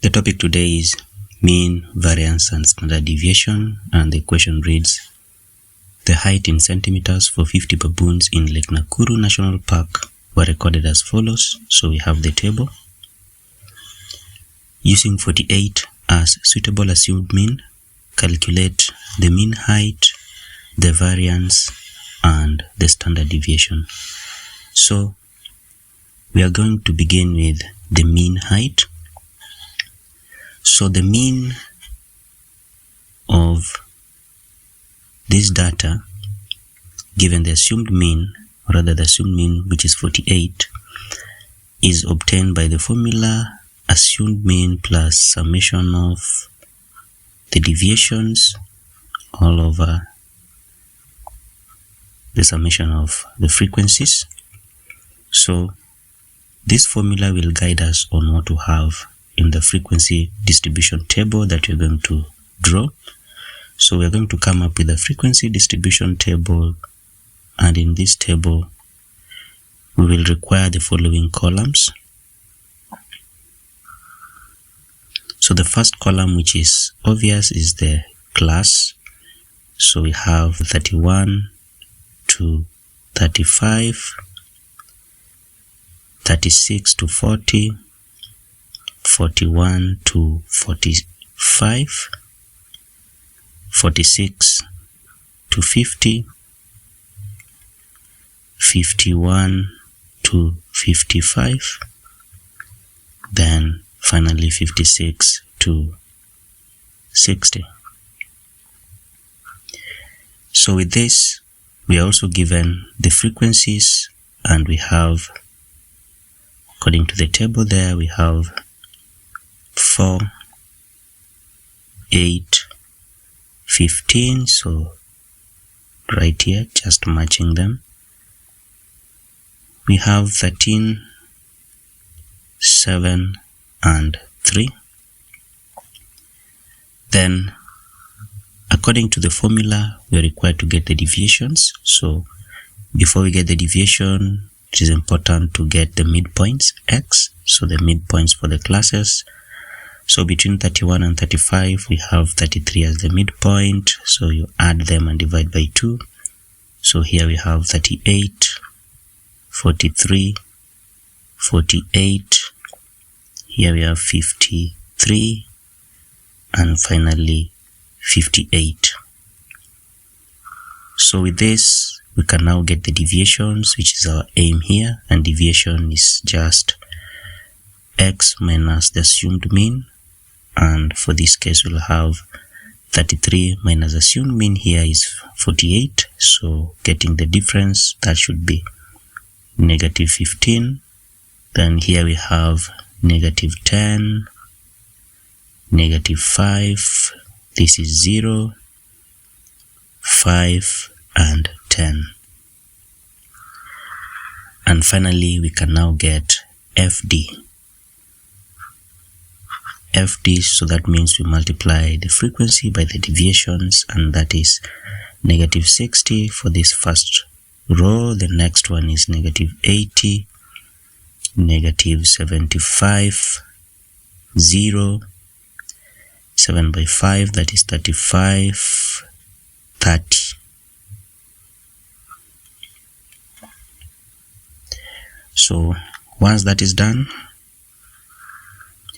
The topic today is mean, variance, and standard deviation, and the question reads, the height in centimeters for 50 baboons in Lake Nakuru National Park were recorded as follows. So we have the table. Using 48 as suitable assumed mean, calculate the mean height, the variance, and the standard deviation. So we are going to begin with the mean height. So the mean of this data, given the assumed mean, or rather the assumed mean, which is 48, is obtained by the formula assumed mean plus summation of the deviations all over the summation of the frequencies. So this formula will guide us on what to have in the frequency distribution table that we're going to draw. So we're going to come up with a frequency distribution table, and in this table we will require the following columns. So the first column, which is obvious, is the class. So we have 31 to 35, 36 to 40, 41 to 45, 46 to 50, 51 to 55, then finally 56 to 60. So with this, we are also given the frequencies, and we have, according to the table there, we have 4, 8, 15, so right here, just matching them. We have 13, 7, and 3. Then, according to the formula, we are required to get the deviations. So before we get the deviation, it is important to get the midpoints, x, so the midpoints for the classes. So between 31 and 35, we have 33 as the midpoint, so you add them and divide by 2. So here we have 38, 43, 48, here we have 53, and finally 58. So with this, we can now get the deviations, which is our aim here, and deviation is just x minus the assumed mean. And for this case, we'll have 33 minus assumed mean here is 48. So getting the difference, that should be negative 15. Then here we have negative 10, negative 5. This is 0, 5, and 10. And finally, we can now get FD. FD, so that means we multiply the frequency by the deviations, and that is negative 60 for this first row. The next one is negative 80, negative 75, 0, 7 by 5, that is 35, 30. So once that is done,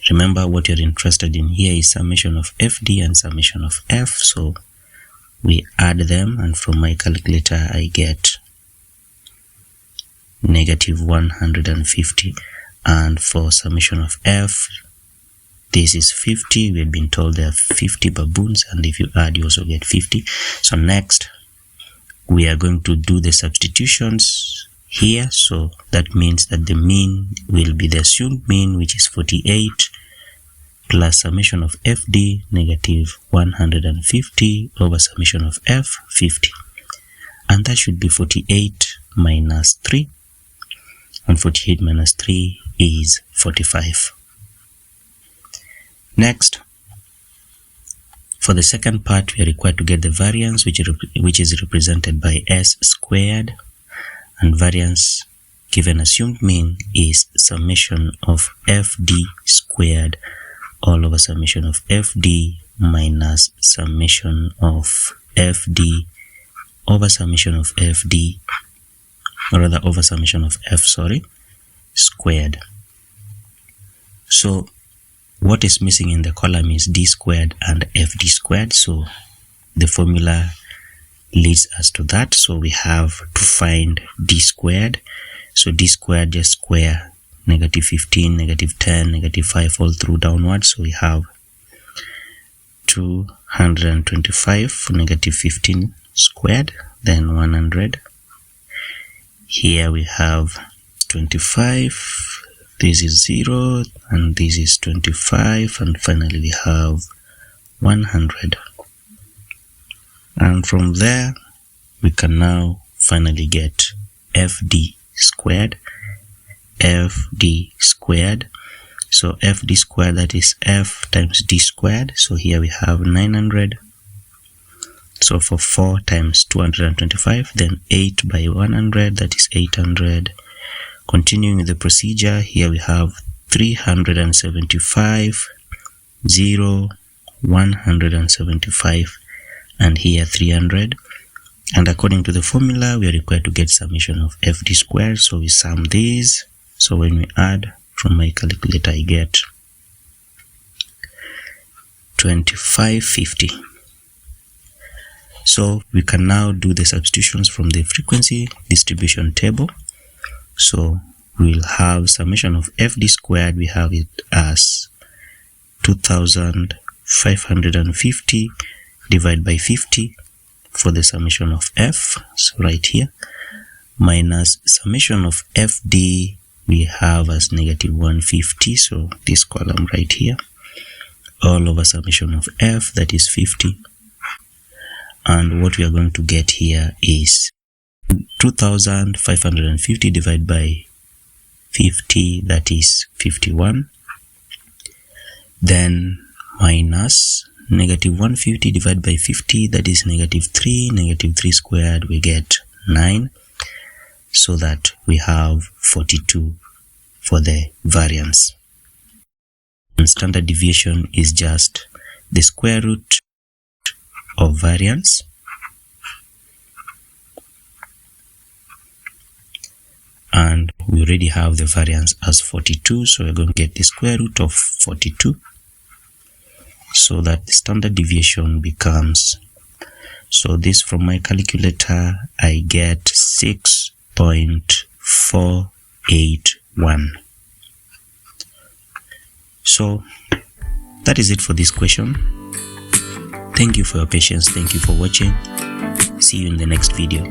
remember what you're interested in here is summation of FD and summation of F. So we add them, and from my calculator I get negative 150. And for summation of F, this is 50. We've been told there are 50 baboons, and if you add, you also get 50. So next, we are going to do the substitutions here. So that means that the mean will be the assumed mean, which is 48, plus summation of FD, negative 150, over summation of F, 50. And that should be 48 minus 3. And 48 minus 3 is 45. Next, for the second part, we are required to get the variance, which is represented by S squared. And variance, given assumed mean, is summation of FD squared all over summation of FD minus summation of FD over summation of FD, or rather over summation of F, squared. So what is missing in the column is D squared and FD squared. So the formula leads us to that. So we have to find D squared. So D squared, just square negative 15, negative 10, negative 5 all through downwards. So we have 225 negative 15 squared, then 100. Here we have 25, this is 0, and this is 25, and finally we have 100. And from there we can now finally get FD squared. FD squared. So FD squared, that is F times D squared. So here we have 900. So for 4 times 225, then 8 by 100, that is 800. Continuing with the procedure, here we have 375, 0, 175, and here 300. And according to the formula, we are required to get summation of FD squared. So we sum these. So when we add from my calculator, I get 2550. So we can now do the substitutions from the frequency distribution table. So we'll have summation of FD squared. We have it as 2550 divided by 50 for the summation of F. So right here, minus summation of FD we have as negative 150. So this column right here, all over summation of F, that is 50. And what we are going to get here is 2550 divided by 50, that is 51. Then minus negative 150 divided by 50, that is negative 3. Negative 3 squared, we get 9. So that we have 42 for the variance. And standard deviation is just the square root of variance and we already have the variance as 42, so we're going to get the square root of 42, so that the standard deviation becomes, so this from my calculator I get 6.481. So that is it for this question. Thank you for your patience. Thank you for watching. See you in the next video.